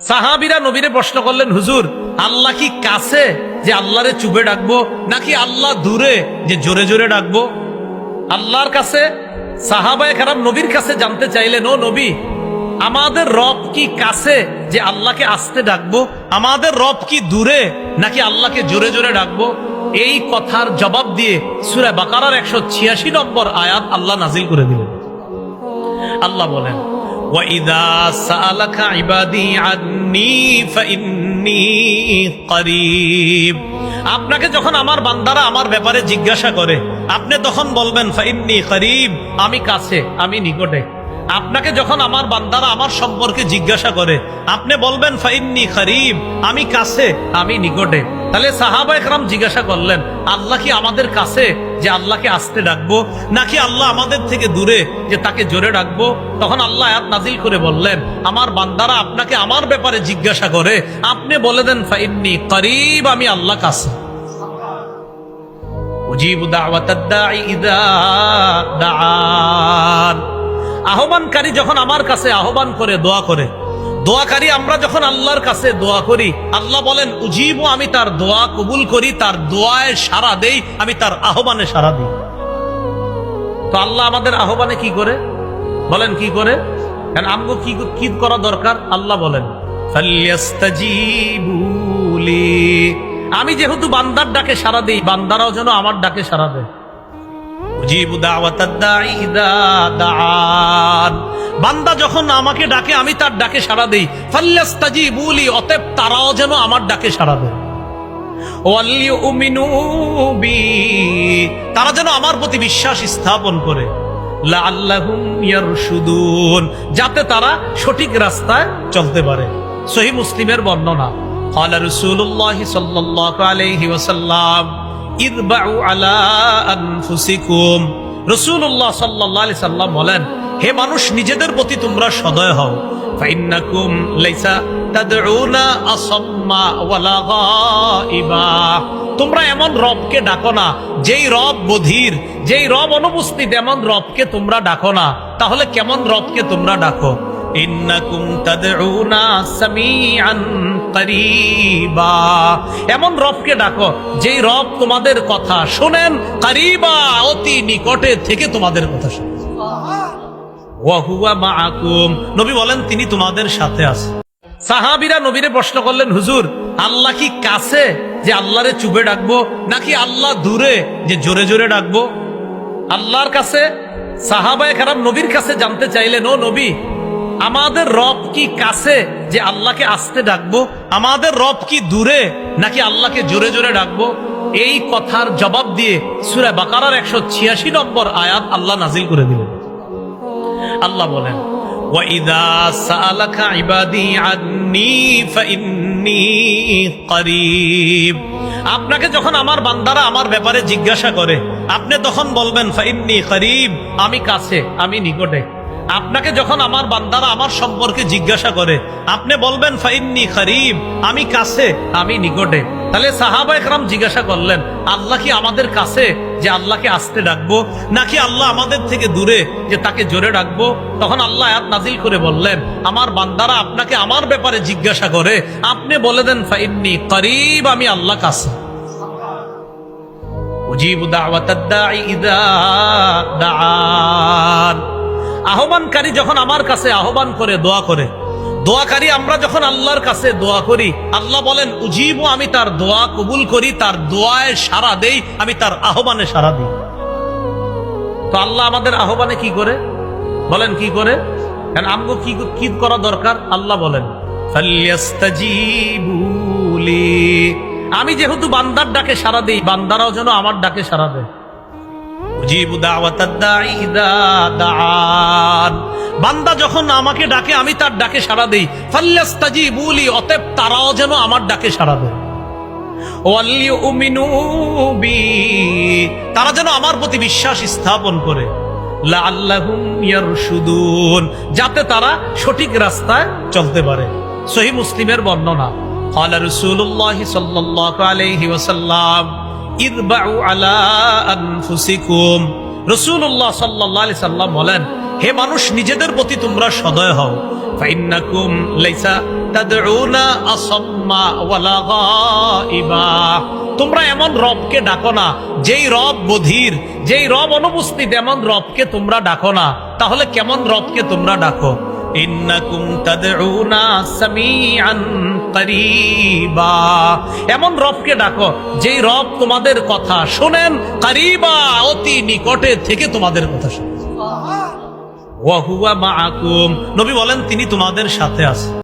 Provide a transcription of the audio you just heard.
সাহাবীরা নবীরে প্রশ্ন করলেন, হুজুর আল্লাহ কি কাছে যে আল্লাহরে চুপে ডাকবো, নাকি আল্লাহ দূরে যে জোরে জোরে ডাকবো? আল্লাহর কাছে সাহাবায়ে কেরাম নবীর কাছে জানতে চাইলেন, ও নবী, আমাদের রব কি কাছে যে আল্লাহকে আস্তে ডাকবো, আমাদের রব কি দূরে নাকি আল্লাহকে জোরে জোরে ডাকবো? এই কথার জবাব দিয়ে সূরা বাকারার 186 নম্বর আয়াত আল্লাহ নাজিল করে দিলেন। আল্লাহ বলেন, وَإِذَا سَأَلَكَ عِبَادِي عَنِّي فَإِنِّي قَرِيبٌ। আপনাকে যখন আমার বান্দারা আমার ব্যাপারে জিজ্ঞাসা করে, আপনি তখন বলবেন ফাইন্নী করিব, আমি কাছে, আমি নিকটে। আপনাকে যখন আমার বান্দারা আমার সম্পর্কে জিজ্ঞাসা করে, আপনি বলবেন ফাইন্নী করিব, আমি কাছে, আমি নিকটে। তাহলে সাহাবায়ে কেরাম জিজ্ঞাসা করলেন, আল্লাহ কি আমাদের কাছে যে আল্লাহকে আস্তে ডাকবো, নাকি আল্লাহ আমাদের থেকে দূরে যে তাকে জোরে ডাকবো? তখন আল্লাহ আয়াত নাজিল করে বললেন, আমার বান্দারা আপনাকে আমার ব্যাপারে জিজ্ঞাসা করে, আপনি বলে দেন ফাইন্নী করিব, আমি আল্লাহ কাছে। উজিবু দাওয়াতাদ দাঈ ইযা দাআন। আহ্বানকারী যখন আমার কাছে আহ্বান করে, দোয়া করে, দোয়াকারী আমরা যখন আল্লাহর কাছে দোয়া করি, আল্লাহ বলেন উজিবু, আমি তার দোয়া কবুল করি, তার দোয়ায় সাড়া দেই, আমি তার আহ্বানে সাড়া দিই। তো আল্লাহ আমাদের আহ্বানে কি করে? বলেন কি করে? কারণ আমগো কি করা দরকার? আল্লাহ বলেন ফালইস্তাজিবু লি, আমি যেহেতু বান্দার ডাকে সাড়া দেই, বান্দারাও যেন আমার ডাকে সাড়া দেয়। উজিবু দাওয়াতাদ দাঈ ইযা দাআন, বান্দা যখন আমাকে ডাকে, আমি তার ডাকে সাড়া দেই। ফালইস্তাজিবু লি, অতএব তারাও যেন আমার ডাকে সাড়া দেয়। ওয়ালিউমিনু বি, তারা যেন আমার প্রতি বিশ্বাস স্থাপন করে। লাআল্লাহুম ইয়ারশুদুন, যাতে তারা সঠিক রাস্তায় চলতে পারে। সহিহ মুসলিমের বর্ণনা, ক্বালা রাসূলুল্লাহ সাল্লাল্লাহু আলাইহি ওয়াসাল্লাম ইরবাউ আলা আনফুসিকুম। রাসূলুল্লাহ সাল্লাল্লাহু আলাইহি সাল্লাম বলেন, হে মানুষ, নিজেদের প্রতি তোমরা সদয় হও। ফাইন্নাকুম লাইসা তাদউনা আসাম্মা ওয়ালা গায়বা, তোমরা এমন রবকে ডাকো না যেই রব বধির, যেই রব অনুপস্থিত, এমন রবকে তোমরা ডাকো না। তাহলে কেমন রবকে তোমরা ডাকো? ইন্নাকুম তাদউনা সামিআন করিবা, এমন রবকে ডাকো যেই রব তোমাদের কথা শোনেন, করিবা, অতি নিকটে থেকে তোমাদের কথা শোনেন। ওয়া হুয়া মাআকুম, নবী বলেন তিনি তোমাদের সাথে আছে। সাহাবীরা নবীরে প্রশ্ন করলেন, হুজুর আল্লাহ কি কাছে যে আল্লাহরে চুপে ডাকবো, নাকি আল্লাহ দূরে যে জোরে জোরে ডাকবো? আল্লাহর কাছে সাহাবায়ে কেরাম নবীর কাছে জানতে চাইলেন, ও নবী, আমাদের রব কি কাছে যে আল্লাহকে আস্তে ডাকবো, আমাদের রব কি দূরে নাকি আল্লাহকে জোরে জোরে ডাকবো? এই কথার জবাব দিয়ে সূরা বাকারার 186 নম্বর আয়াত আল্লাহ নাজিল করে দিলেন। আল্লাহ বলেন, ওয়াইদা সাআলাকা ইবাদি আন্নী ফাইন্নী করিব, আপনাকে যখন আমার বান্দারা আমার ব্যাপারে জিজ্ঞাসা করে, আপনি তখন বলবেন ফাইন্নী করিব, আমি কাছে, আমি নিকটে। আপনাকে যখন আমার বান্দারা আমার সম্পর্কে জিজ্ঞাসা করে, আপনি বলবেন ফাইন্নী করিব, আমি কাছে, আমি নিকটে। তাহলে সাহাবায়ে কেরাম জিজ্ঞাসা করলেন, আল্লাহ কি আমাদের কাছে যে আল্লাহকে আস্তে ডাকবো, নাকি আল্লাহ আমাদের থেকে দূরে যে তাকে জোরে ডাকবো? তখন আল্লাহ আয়াত নাজিল করে বললেন, আমার বান্দারা আপনাকে আমার ব্যাপারে জিজ্ঞাসা করে, আপনি বলে দেন ফাইন্নী করিব, আমি আল্লাহ কাছে। উজিবু দাওয়াতাদ দাঈ ইযা দাআন। আহ্বানকারী যখন আমার কাছে আহ্বান করে, দোয়া করে, দোয়াকারী আমরা যখন আল্লাহর কাছে দোয়া করি, আল্লাহ বলেন উজিবু, আমি তার দোয়া কবুল করি, তার দোয়ায় সাড়া দেই, আমি তার আহ্বানে সাড়া দিই। তো আল্লাহ আমাদের আহ্বানে কি করে? বলেন কি করে? কারণ আমগো কি করা দরকার? আল্লাহ বলেন ফালইস্তাজিবু লি, আমি যেহেতু বান্দার ডাকে সাড়া দিই, বান্দারাও যেন আমার ডাকে সাড়া দেয়। উজিবু দাওয়াতাদ দাঈ ইযা দাআন, বান্দা যখন আমাকে ডাকে, আমি তার ডাকে সাড়া দেই। ফালইস্তাজিবু লি, অতএব তারাও যেন আমার ডাকে সাড়া দেয়। ওয়ালিউমিনু বি, তারা যেন আমার প্রতি বিশ্বাস স্থাপন করে। লাআল্লাহুম ইয়ারশুদুন, যাতে তারা সঠিক রাস্তায় চলতে পারে। সহিহ মুসলিমের বর্ণনা, ক্বালা রাসূলুল্লাহ সাল্লাল্লাহু আলাইহি ওয়াসাল্লাম ইরবাউ আলা আনফুসিকুম। রাসূলুল্লাহ সাল্লাল্লাহু আলাইহি সাল্লাম বলেন, হে মানুষ, নিজেদের প্রতি তোমরা সদয় হও। ফাইন্নাকুম লাইসা তাদউনা আসাম্মা ওয়ালা গায়বা। তোমরা এমন রবকে ডাকো না যেই রব বধির, যেই রব অনুপস্থিত, এমন রবকে তোমরা ডাকো না। তাহলে কেমন রবকে তোমরা ডাকো? ইন্নাকুম তাদউনা সামিআন করিবা। এমন রবকে ডাকো যেই রব তোমাদের কথা শোনেন, করিবা, অতি নিকটে থেকে তোমাদের কথা শোনেন। ওয়া হুয়া মাআকুম, নবী বলেন তিনি তোমাদের সাথে আছেন।